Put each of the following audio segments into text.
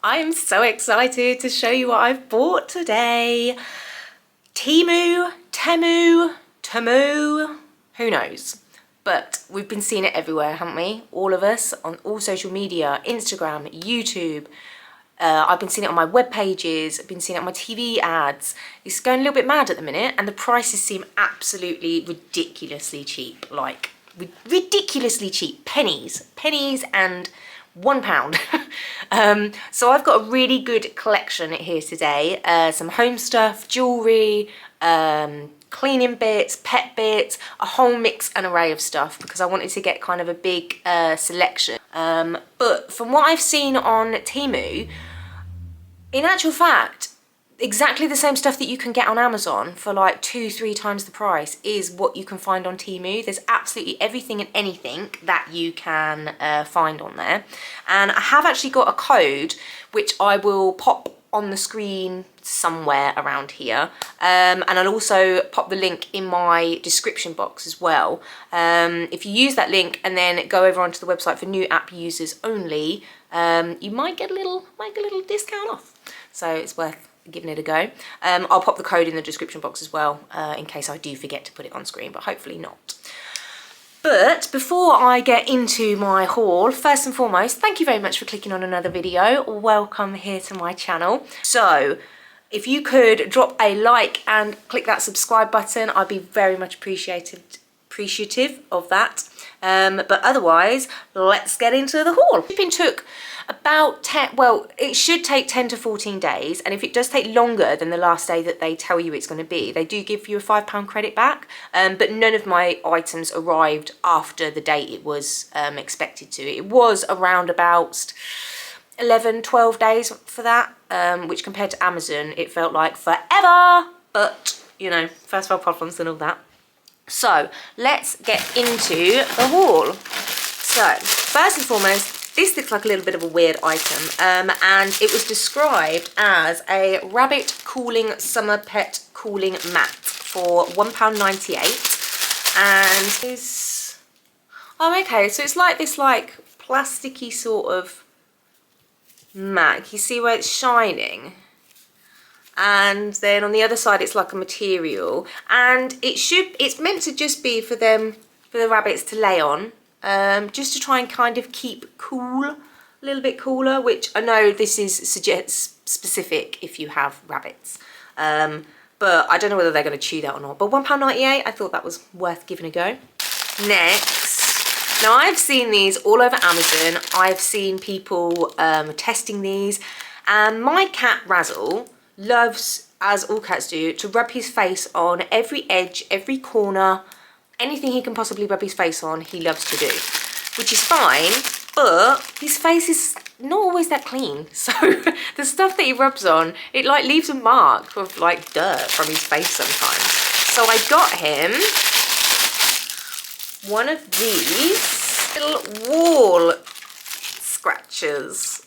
I'm so excited to show you what I've bought today. Temu, who knows? But we've been seeing it everywhere, haven't we? All of us, on all social media, Instagram, YouTube. I've been seeing it on my web pages, I've been seeing it on my TV ads. It's going a little bit mad at the minute, and the prices seem absolutely ridiculously cheap. Like, ridiculously cheap. Pennies and £1. So I've got a really good collection here today. Some home stuff, jewellery, cleaning bits, pet bits, a whole mix and array of stuff because I wanted to get kind of a big selection. But from what I've seen on Teemu, in actual fact, exactly the same stuff that you can get on Amazon for like 2-3 times the price is what you can find on Teemu. There's absolutely everything and anything that you can find on there. And I have actually got a code which I will pop on the screen somewhere around here, and I'll also pop the link in my description box as well. If you use that link and then go over onto the website for new app users only, you might get a little discount off. So it's worth giving it a go. I'll pop the code in the description box as well, in case I do forget to put it on screen, but hopefully not. But before I get into my haul, first and foremost, thank you very much for clicking on another video. Welcome here to my channel. So if you could drop a like and click that subscribe button, I'd be very much appreciative of that. But otherwise, let's get into the haul. Shipping took about 10, well, it should take 10 to 14 days. And if it does take longer than the last day that they tell you it's going to be, they do give you a £5 credit back. But none of my items arrived after the date it was expected to. It was around about 11-12 days for that, which compared to Amazon, it felt like forever. But, you know, first world problems and all that. So let's get into the haul. So first and foremost, this looks like a little bit of a weird item, and it was described as a rabbit cooling summer pet cooling mat for £1.98, and is, oh okay, so it's like this like plasticky sort of mat. You see where it's shining? And then on the other side it's like a material, and it's meant to just be for the rabbits to lay on, just to try and kind of keep cool, a little bit cooler, which I know this is specific if you have rabbits, but I don't know whether they're going to chew that or not. But £1.98, I thought that was worth giving a go. Next, now I've seen these all over Amazon. I've seen people testing these, and my cat Razzle loves, as all cats do, to rub his face on every edge, every corner, anything he can possibly rub his face on, he loves to do, which is fine, but his face is not always that clean. So the stuff that he rubs on, it like leaves a mark of like dirt from his face sometimes. So I got him one of these little wall scratchers.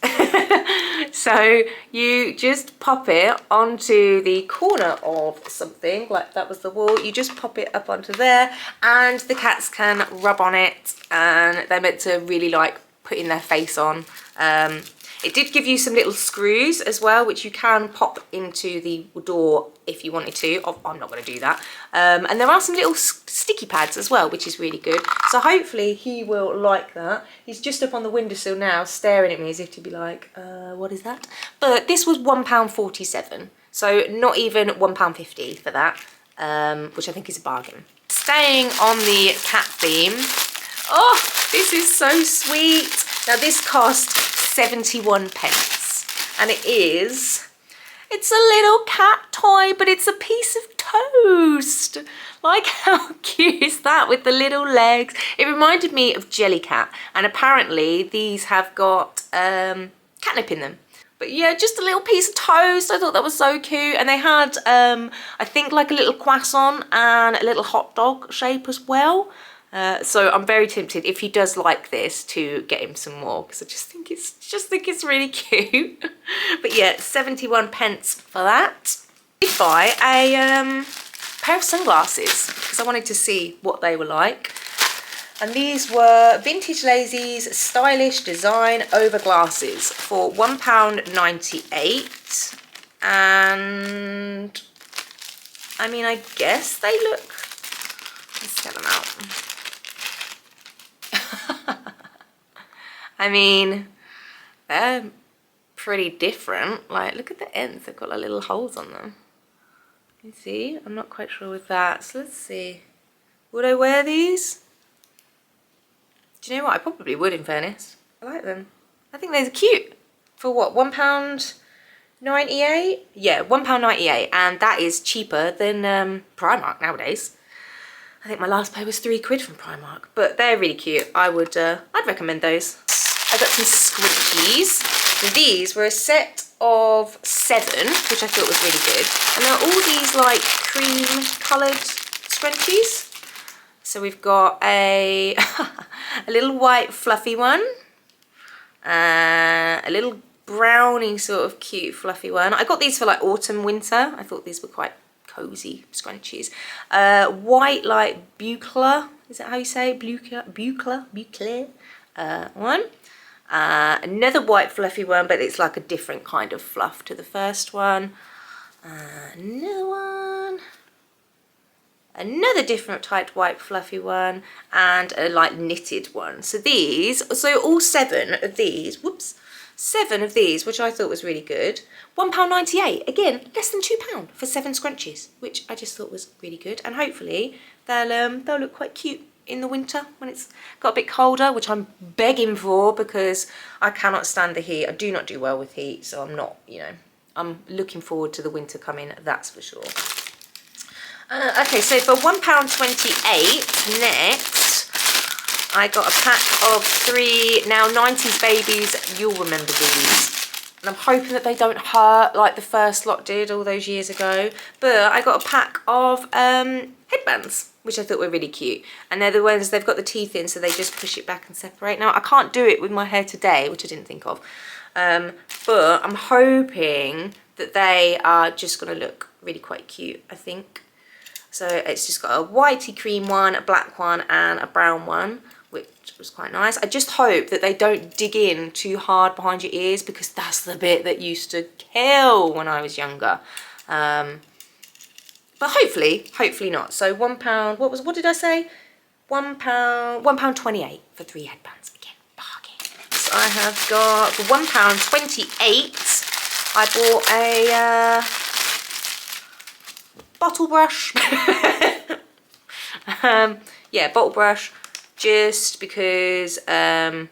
So you just pop it onto the corner of something, like that was the wall, you just pop it up onto there, and the cats can rub on it, and they're meant to really like putting their face on. It did give you some little screws as well, which you can pop into the door if you wanted to. Oh, I'm not going to do that. And there are some little sticky pads as well, which is really good. So hopefully he will like that. He's just up on the windowsill now, staring at me as if to be like, what is that? But this was £1.47. So not even £1.50 for that, which I think is a bargain. Staying on the cat theme. Oh, this is so sweet. Now this cost 71 pence, and it's a little cat toy, but it's a piece of toast. Like, how cute is that with the little legs? It reminded me of Jellycat, and apparently these have got catnip in them. But yeah, just a little piece of toast. I thought that was so cute. And they had I think like a little croissant and a little hot dog shape as well. So I'm very tempted, if he does like this, to get him some more, because I just think it's really cute. But yeah, 71 pence for that. I did buy a pair of sunglasses because I wanted to see what they were like. And these were Vintage Lazy's Stylish Design Over Glasses for £1.98. And I mean, I guess they look, let's get them out. I mean, they're pretty different. Like, look at the ends, they've got like little holes on them. You see, I'm not quite sure with that. So let's see. Would I wear these? Do you know what? I probably would, in fairness. I like them. I think they're cute. For what, £1.98? Yeah, £1.98, and that is cheaper than Primark nowadays. I think my last pair was £3 from Primark, but they're really cute. I'd recommend those. I got some scrunchies. These were a set of 7, which I thought was really good. And they're all these like cream coloured scrunchies. So we've got a little white fluffy one, a little browny sort of cute fluffy one. I got these for like autumn, winter. I thought these were quite cozy scrunchies. White like bucla, is that how you say it? Bucla one. Another white fluffy one, but it's like a different kind of fluff to the first one. Another one. Another different type white fluffy one, and a like knitted one. So all 7 of these, 7 of these, which I thought was really good. £1.98, again, less than £2 for 7 scrunchies, which I just thought was really good. And hopefully they'll look quite cute in the winter when it's got a bit colder, which I'm begging for because I cannot stand the heat. I do not do well with heat, so I'm not, you know, I'm looking forward to the winter coming, that's for sure. Okay, so for £1.28, next, I got a pack of 3, now 90s babies, you'll remember these. And I'm hoping that they don't hurt like the first lot did all those years ago. But I got a pack of headbands, which I thought were really cute. And they're the ones, they've got the teeth in, so they just push it back and separate. Now, I can't do it with my hair today, which I didn't think of. But I'm hoping that they are just going to look really quite cute, I think. So it's just got a whitey cream one, a black one, and a brown one, which was quite nice. I just hope that they don't dig in too hard behind your ears, because that's the bit that used to kill when I was younger. But hopefully not. So £1, what did I say? £1.28 for 3 headbands. Again, bargain. So I have got, for £1.28, I bought a bottle brush. Yeah, bottle brush, just because I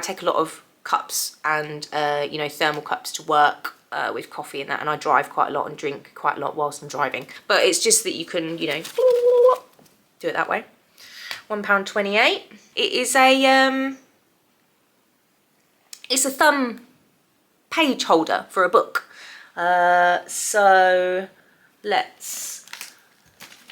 take a lot of cups and you know, thermal cups to work with coffee and that, and I drive quite a lot and drink quite a lot whilst I'm driving. But it's just that you can, you know, do it that way. £1.28. It is it's a thumb page holder for a book. So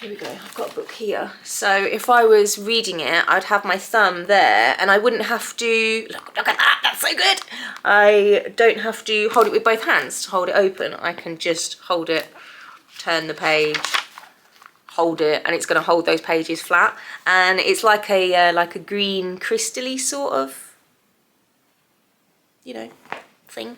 here we go, I've got a book here. So if I was reading it, I'd have my thumb there and I wouldn't have to, look at that, that's so good. I don't have to hold it with both hands to hold it open. I can just hold it, turn the page, hold it, and it's gonna hold those pages flat. And it's like a green crystal-y sort of, you know, thing.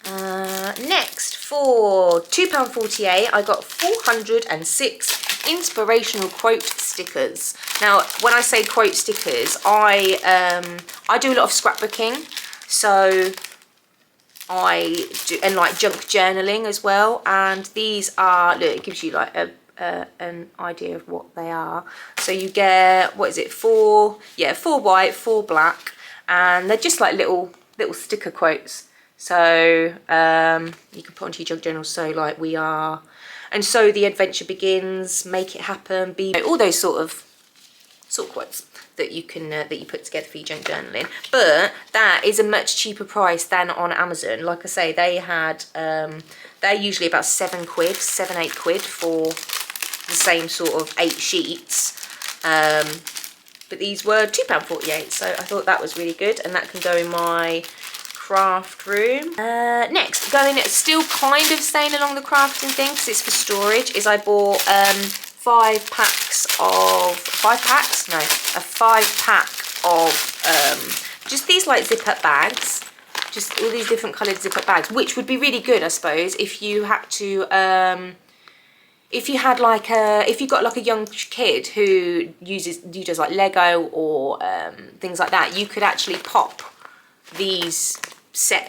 Next, for £2.48, I got 406 inspirational quote stickers. Now, when I say quote stickers, I do a lot of scrapbooking, so I do, and like junk journaling as well. And these are, look, it gives you like an idea of what they are. So you get, what is it, 4 white, 4 black, and they're just like little sticker quotes. So you can put onto your junk journal, so like we are, and so the adventure begins, make it happen, be, all those sort of quotes that you can that you put together for your junk journaling. But that is a much cheaper price than on Amazon. Like I say, they had they're usually about £7, £7-8 for the same sort of 8 sheets. But these were £2.48, so I thought that was really good, and that can go in my craft room. Next, still kind of staying along the crafting thing because it's for storage, is I bought 5 packs of, 5 packs? No, a 5-pack of just these like zip up bags. Just all these different coloured zip up bags, which would be really good, I suppose, if you had to, if you had like if you've got like a young kid who does like Lego or things like that, you could actually pop these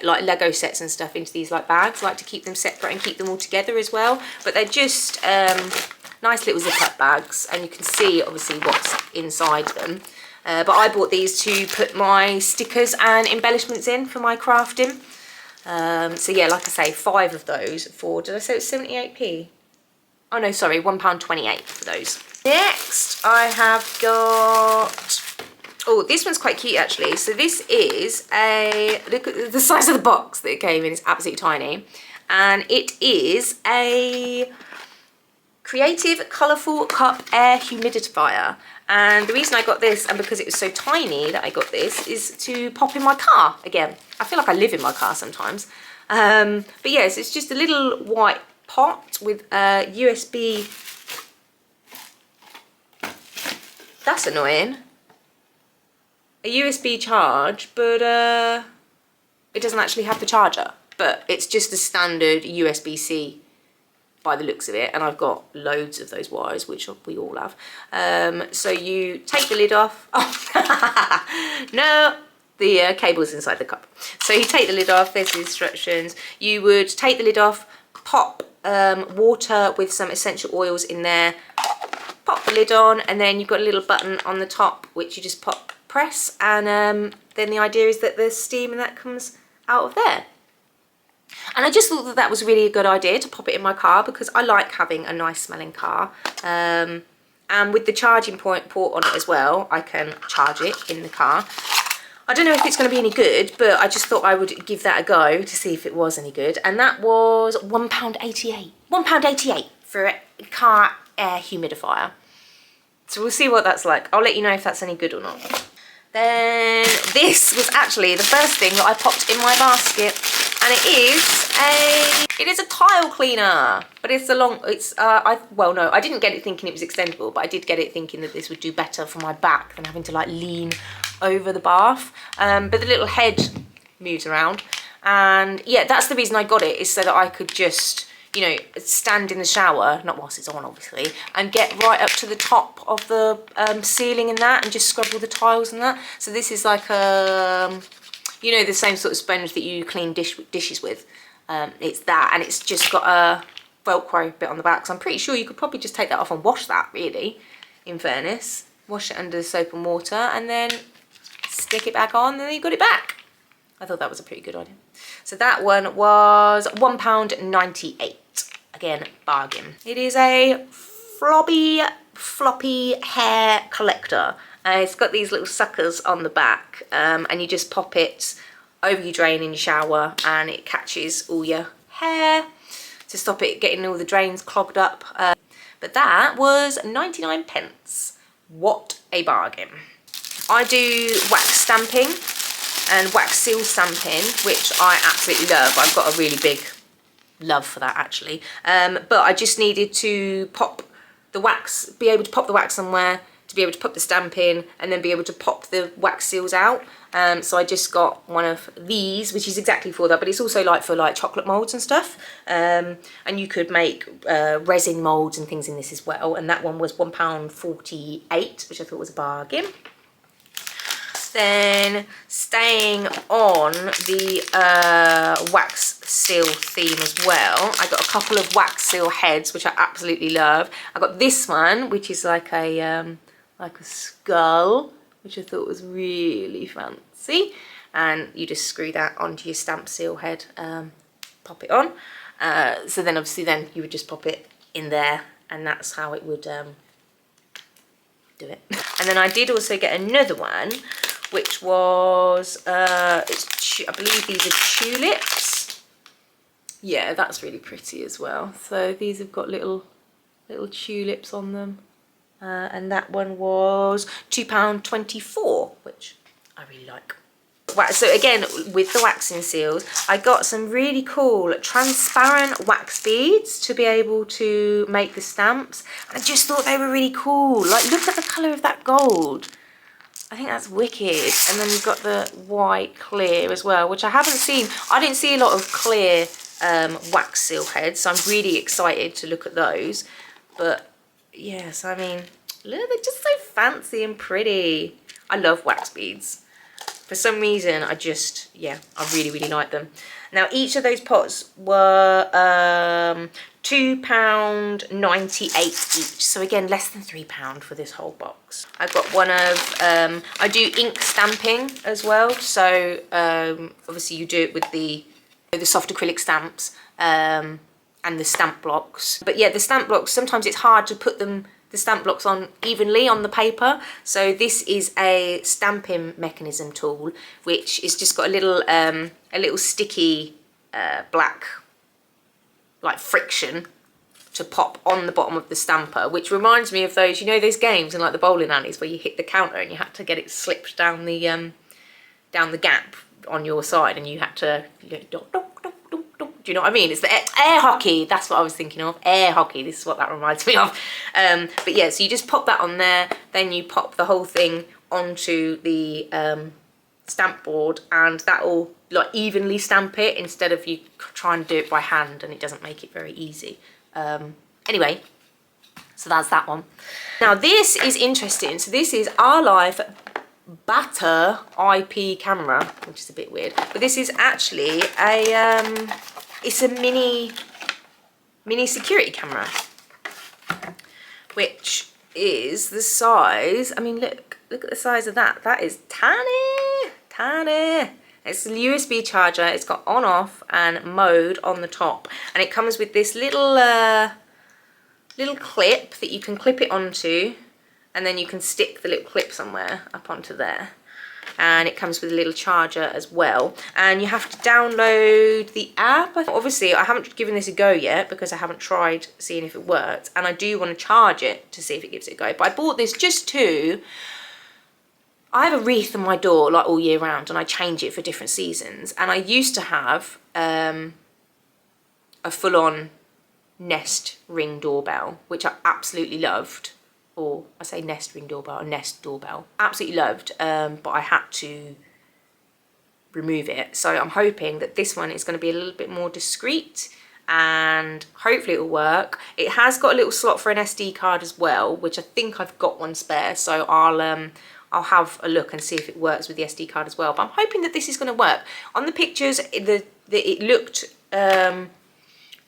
like Lego sets and stuff into these like bags, like to keep them separate and keep them all together as well. But they're just nice little zip up bags, and you can see obviously what's inside them. But I bought these to put my stickers and embellishments in for my crafting. So yeah, like I say, 5 of those for, did I say it was 78p? Oh no, sorry, £1.28 for those. Next, I have got, oh, this one's quite cute actually. So this is look at the size of the box that it came in, it's absolutely tiny. And it is a Creative Colourful Cup Air Humidifier. And the reason I got this, and because it was so tiny that I got this, is to pop in my car again. I feel like I live in my car sometimes. But yes, it's just a little white pot with a USB. That's annoying. A USB charge, but it doesn't actually have the charger. But it's just a standard USB-C by the looks of it, and I've got loads of those wires, which we all have. So you take the lid off. Oh, no, the cable's inside the cup. So you take the lid off, there's the instructions. You would take the lid off, pop water with some essential oils in there, pop the lid on, and then you've got a little button on the top, which you just press, and then the idea is that the steam and that comes out of there. And I just thought that that was really a good idea to pop it in my car, because I like having a nice smelling car. And with the charging port on it as well, I can charge it in the car. I don't know if it's going to be any good, but I just thought I would give that a go to see if it was any good. And that was £1.88. £1.88 for a car air humidifier. So we'll see what that's like. I'll let you know if that's any good or not. Then this was actually the first thing that I popped in my basket. And it is a tile cleaner, but it's a long, well no, I didn't get it thinking it was extendable, but I did get it thinking that this would do better for my back than having to like lean over the bath. But the little head moves around, and yeah, that's the reason I got it, is so that I could just, you know, stand in the shower, not whilst it's on obviously, and get right up to the top of the ceiling and that, and just scrub all the tiles and that. So this is like a, you know, the same sort of sponge that you clean dishes with. It's that, and it's just got a Velcro bit on the back. So I'm pretty sure you could probably just take that off and wash that, really, in fairness. Wash it under the soap and water, and then stick it back on, and then you got it back. I thought that was a pretty good idea. So that one was £1.98. Again, bargain. It is a floppy hair collector. It's got these little suckers on the back, and you just pop it over your drain in your shower, and it catches all your hair to stop it getting all the drains clogged up. But that was 99p. What a bargain. I do wax stamping and wax seal stamping, which I absolutely love. I've got a really big love for that actually. But I just needed to pop the wax, be able to pop the wax somewhere, to be able to put the stamp in, and then be able to pop the wax seals out. So I just got one of these, which is exactly for that, but it's also like for like chocolate molds and stuff. And you could make resin molds and things in this as well. And that one was £1.48, which I thought was a bargain. Then staying on the wax seal theme as well, I got a couple of wax seal heads, which I absolutely love. I got this one, which is like a skull, which I thought was really fancy, and you just screw that onto your stamp seal head, pop it on. So then obviously then you would just pop it in there, and that's how it would do it. And then I did also get another one, which was I believe these are tulips. Yeah, that's really pretty as well. So these have got little tulips on them. And that one was £2.24, which I really like. So again, with the waxing seals, I got some really cool transparent wax beads to be able to make the stamps. And I just thought they were really cool. Like, look at the colour of that gold. I think that's wicked. And then you've got the white clear as well, which I haven't seen. I didn't see a lot of clear wax seal heads, so I'm really excited to look at those. But yes, I mean, look, they're just so fancy and pretty. I love wax beads. For some reason, I really, really like them. Now, each of those pots were £2.98 each. So again, less than £3 for this whole box. I got one of, I do ink stamping as well. So obviously you do it with the soft acrylic stamps and the stamp blocks. But yeah, the stamp blocks, sometimes it's hard to put the stamp blocks on evenly on the paper. So this is a stamping mechanism tool, which is just got a little sticky black like friction to pop on the bottom of the stamper, which reminds me of those, you know, those games in like the bowling alleys where you hit the counter and you had to get it slipped down the gap on your side, and you had to, you know, dunk, dunk, dunk, dunk, dunk. Do you know what I mean? It's the air hockey. That's what I was thinking of. Air hockey. This is what that reminds me of. But yeah, so you just pop that on there, then you pop the whole thing onto the stamp board, and that will like evenly stamp it instead of you trying to do it by hand, and it doesn't make it very easy. Anyway, so that's that one. Now this is interesting. So this is Our Life Batter IP camera, which is a bit weird, but this is actually a it's a mini security camera, which is the size, I mean, look at the size of that. That is tiny. It's a USB charger. It's got on, off and mode on the top, and it comes with this little clip that you can clip it onto, and then you can stick the little clip somewhere up onto there. And it comes with a little charger as well. And you have to download the app. Obviously, I haven't given this a go yet because I haven't tried seeing if it works. And I do want to charge it to see if it gives it a go. But I bought this just to... I have a wreath on my door like all year round, and I change it for different seasons. And I used to have a full-on Nest Ring doorbell, which I absolutely loved. Or I say Nest Ring doorbell, a Nest doorbell. Absolutely loved, but I had to remove it. So I'm hoping that this one is going to be a little bit more discreet, and hopefully it will work. It has got a little slot for an SD card as well, which I think I've got one spare. So I'll have a look and see if it works with the SD card as well. But I'm hoping that this is going to work. On the pictures, it looked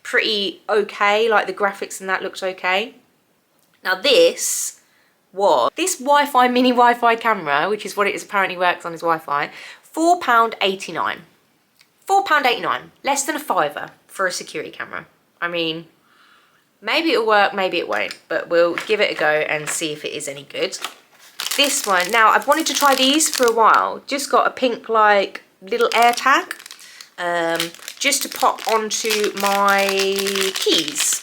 pretty okay. Like the graphics and that looked okay. Now this Wi-Fi mini Wi-Fi camera, which is what it is apparently works on, is Wi-Fi, £4.89. £4.89, less than a fiver for a security camera. I mean, maybe it'll work, maybe it won't, but we'll give it a go and see if it is any good. This one, now I've wanted to try these for a while. Just got a pink like little air tag, just to pop onto my keys,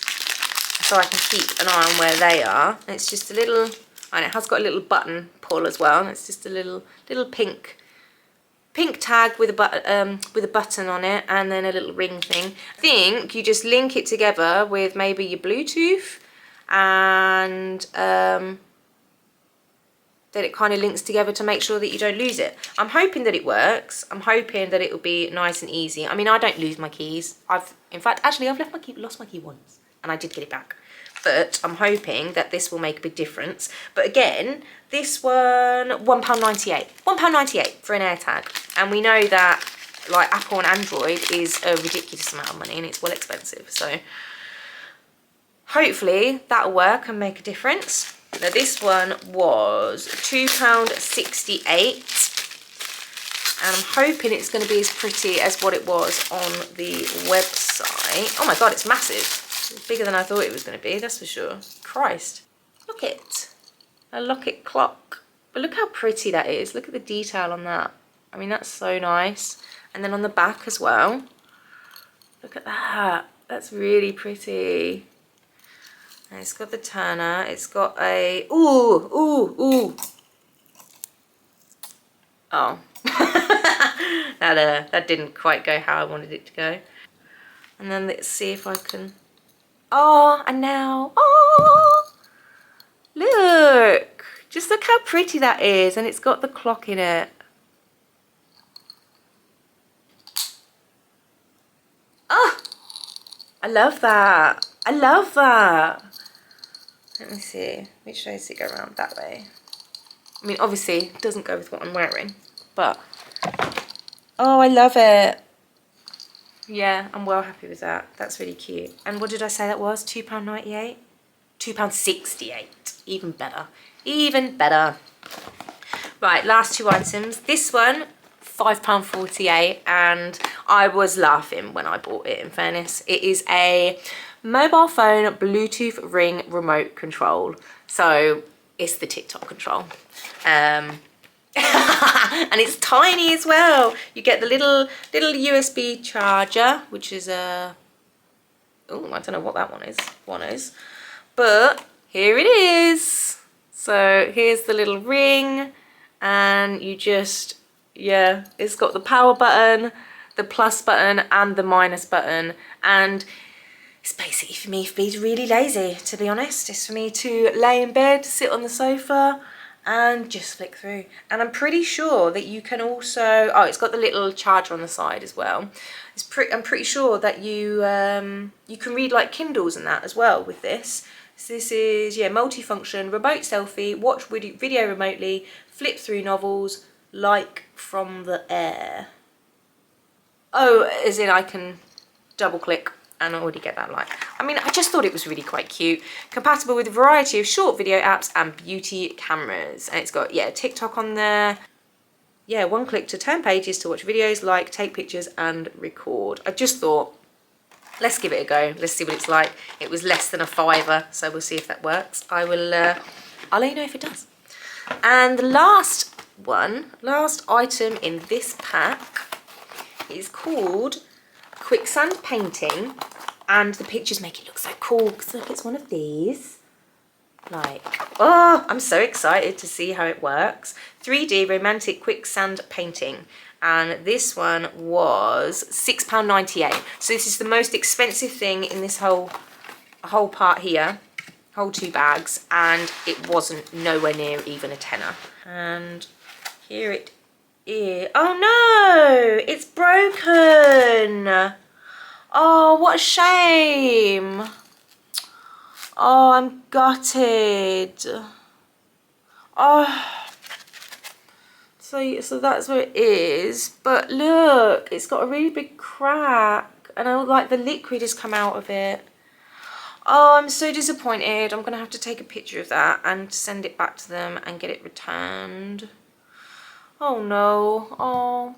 so I can keep an eye on where they are. And it's just a little, and it has got a little button pull as well. It's just a little pink tag with a button on it, and then a little ring thing. I think you just link it together with maybe your Bluetooth, and then it kind of links together to make sure that you don't lose it. I'm hoping that it works. I'm hoping that it will be nice and easy. I mean, I don't lose my keys. In fact, actually, I've lost my key once, and I did get it back. But I'm hoping that this will make a big difference. But again, this one, £1.98. £1.98 for an AirTag. And we know that like Apple and Android is a ridiculous amount of money, and it's well expensive. So hopefully that'll work and make a difference. Now this one was £2.68. And I'm hoping it's going to be as pretty as what it was on the website. Oh my God, it's massive. It's bigger than I thought it was going to be, that's for sure. Christ. Look it. A locket clock. But look how pretty that is. Look at the detail on that. I mean, that's so nice. And then on the back as well. Look at that. That's really pretty. And it's got the turner. It's got a... Ooh. Oh. that didn't quite go how I wanted it to go. And then let's see if I can, oh, and now, oh, look, just look how pretty that is, and it's got the clock in it. Oh, I love that. I love that. Let me see, which way does it go around? That way. I mean, obviously, it doesn't go with what I'm wearing, but, oh, I love it. Yeah, I'm well happy with that. That's really cute. And what did I say that was? £2.98? £2.68. Even better. Even better. Right, last two items. This one, £5.48, and I was laughing when I bought it, in fairness. It is a mobile phone Bluetooth ring remote control. So it's the TikTok control. And it's tiny as well. You get the little USB charger, which is a, oh, I don't know what that one is, but here it is. So here's the little ring, and you just, yeah, it's got the power button, the plus button, and the minus button, and it's basically for me to be really lazy, to be honest. It's for me to lay in bed, sit on the sofa, and just flick through. And I'm pretty sure that you can also, oh, it's got the little charger on the side as well. I'm pretty sure that you you can read like Kindles and that as well with this. So this is, yeah, multifunction, remote selfie, watch video remotely, flip through novels, like from the air. Oh, as in I can double click and already get that light. I mean, I just thought it was really quite cute. Compatible with a variety of short video apps and beauty cameras. And it's got, yeah, TikTok on there. Yeah, one click to turn pages to watch videos, like, take pictures and record. I just thought, let's give it a go. Let's see what it's like. It was less than a £5, so we'll see if that works. I'll let you know if it does. And the last item in this pack is called Quicksand Painting, and the pictures make it look so cool because look, it's one of these. Like, oh, I'm so excited to see how it works. 3D romantic quicksand painting, and this one was £6.98. So this is the most expensive thing in this whole part here, whole 2 bags, and it wasn't nowhere near even a tenner. And here it is. Oh no, it's broken. Oh, what a shame. Oh, I'm gutted. Oh, so that's where it is. But look, it's got a really big crack, and like the liquid has come out of it. Oh, I'm so disappointed. I'm gonna have to take a picture of that and send it back to them and get it returned. Oh no. Oh,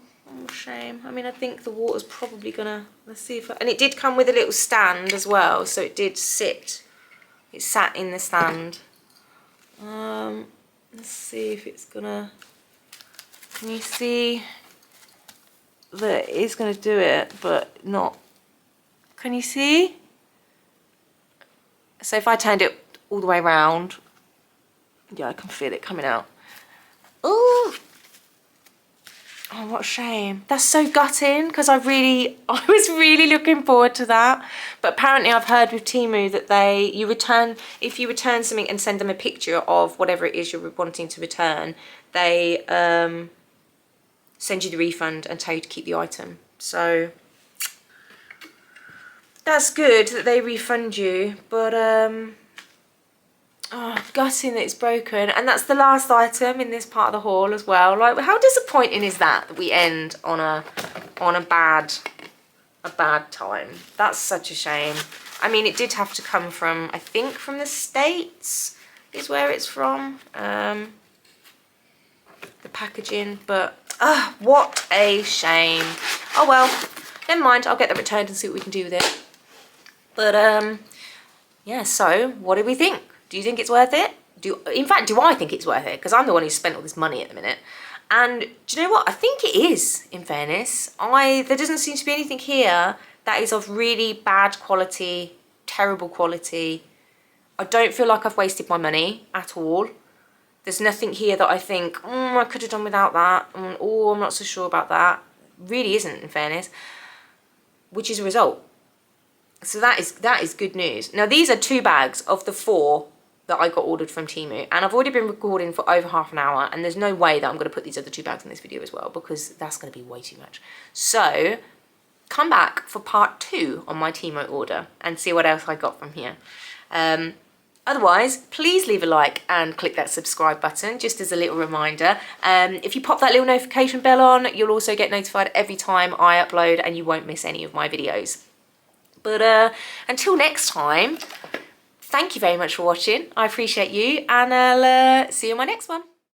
shame. I mean, I think the water's probably gonna, let's see if and it did come with a little stand as well, so it did sit. It sat in the stand. Let's see if it's gonna, can you see that it's gonna do it, but not, can you see? So if I turned it all the way around, yeah, I can feel it coming out. Ooh. Oh, what a shame. That's so gutting, because I was really looking forward to that. But apparently I've heard with Teemu that if you return something and send them a picture of whatever it is you're wanting to return, they send you the refund and tell you to keep the item. So that's good that they refund you, but oh, gutting that it's broken. And that's the last item in this part of the haul as well. Like, how disappointing is that we end on a bad time? That's such a shame. I mean, it did have to come from, I think, from the States is where it's from. The packaging, but what a shame. Oh well, never mind. I'll get that returned and see what we can do with it. But yeah. So, what do we think? Do you think it's worth it? In fact, do I think it's worth it? Because I'm the one who's spent all this money at the minute. And do you know what? I think it is, in fairness. There doesn't seem to be anything here that is of really bad quality, terrible quality. I don't feel like I've wasted my money at all. There's nothing here that I think, I could have done without that. Oh, I'm not so sure about that. really isn't, in fairness, which is a result. So that is good news. Now these are 2 bags of the 4 that I got ordered from Teemu, and I've already been recording for over half an hour, and there's no way that I'm going to put these other 2 bags in this video as well, because that's going to be way too much. So come back for part 2 on my Teemu order and see what else I got from here. Otherwise, please leave a like and click that subscribe button, just as a little reminder. If you pop that little notification bell on, you'll also get notified every time I upload, and you won't miss any of my videos. But until next time, thank you very much for watching. I appreciate you, and I'll see you in my next one.